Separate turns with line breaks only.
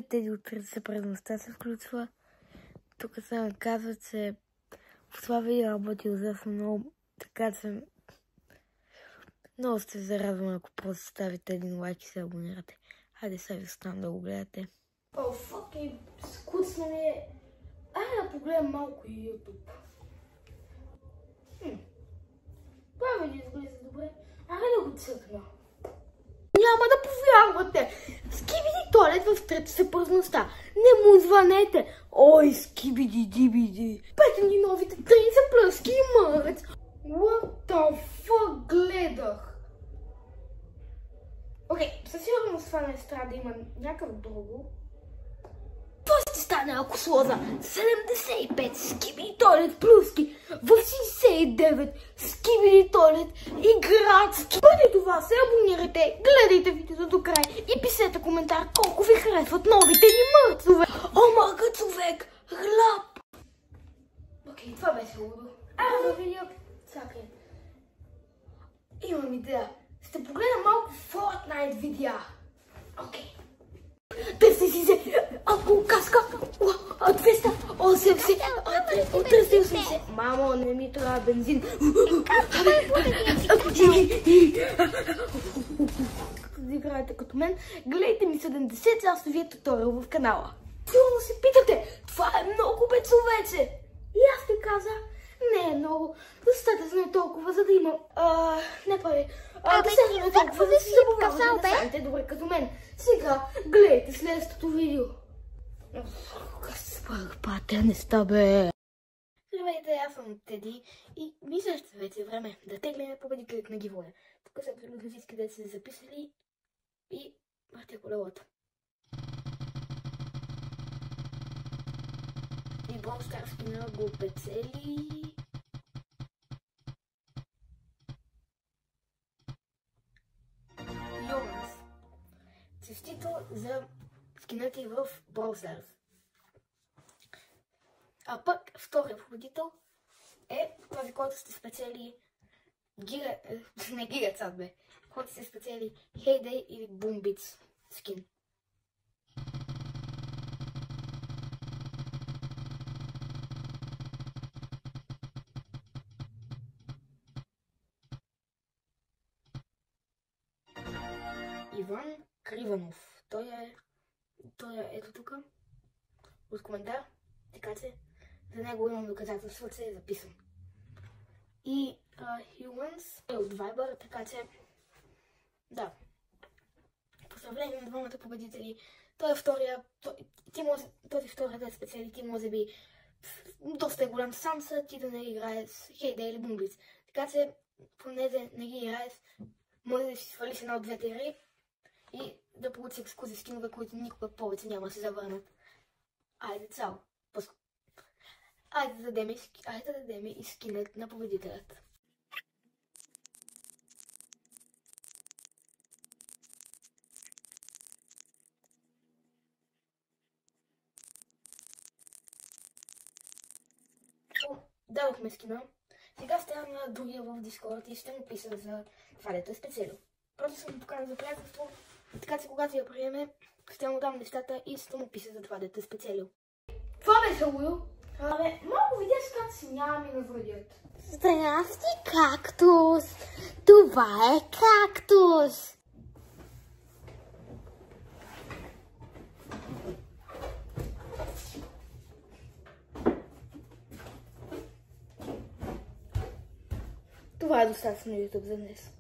Здравейте, Теди от Съпредността се включва. Тук се казва, че в това видео работи ужасно много, така че много ще се радвам, ако просто ставите един лайк и се абонирате. Хайде сега ви оставам да го гледате. О, факи, скучно ми е. Айде да погледам малко и YouTube. Това ми изглежда добре. Айде да го цъкна. Няма да повярвате! Скибиди туалет в трета съпръзността. Не му звънете! Ой, скибиди-дибиди! Пете ни новите 30 плъски и мърц! What the fuck гледах? Окей, със сигурност това не трябва да има някакъв друго. Това ще стане, ако сложа 75 скибиди туалет плюски в 69 скибиди туалет и градски. Преди това се абонирайте, гледайте видеото до край и пишете коментар колко ви харесват новите ни мърцове. О, мага човек, хляб! Окей, това беше лудо. Да видео. Чакай. Имам идея. Ще погледам малко Fortnite видеа. Окей. 260, каска, 280, 380. Мамо, не ми трябва бензин. Като да играете като мен, гледайте ми 70-часовия туториал в канала. Сигурно се питате, това е много бе, човече. И аз ти каза, не е много. Достатъчно е толкова, за да имам... не пари. Достатъчно е толкова, за да си забавлява, да станете добре като мен. Сега гледайте следващото видео. Патенеста, бе. Здравейте, аз съм Теди и мисля, че вече е време да теглим победителите на гивоя. Тук са абсолютно всички да се записали и въртя колелото. И Brawl Stars скина го печели. Йонас. Честито за скинати в Brawl Stars. А пък втория победител е този, който ще спечели не гигацат, бе. Който ще спечели Heyday или Boombeats скин. Иван Криванов. Той е ето тук. От коментар. Така че за него имам доказателство, че е записан. И Humans е от Viber, така че да. Поздравление на двамата победители. Той е втория. Този втория да спечели. Ти може би доста е голям шанс ти да не играеш Heyday или Boombeats. Така че понеже не ги играеш, може да си свалиш една от двете игри и да получиш ексклузив скинове, които никога повече няма да се завърнат. Айде, цао! Айде да дадем и скинът на победителят. Дадохме скина. Сега ще на другия в Discord и ще му пиша за това, дето е специално. Просто съм му поканал за приятелство, така че когато я приеме, ще му дам нещата и ще му пиша за това, дето е специално. Това беше лудо. Малко видяш как си няма ми навредят. Здрасти, кактус! Това е кактус! Това е достатъчно YouTube за днес.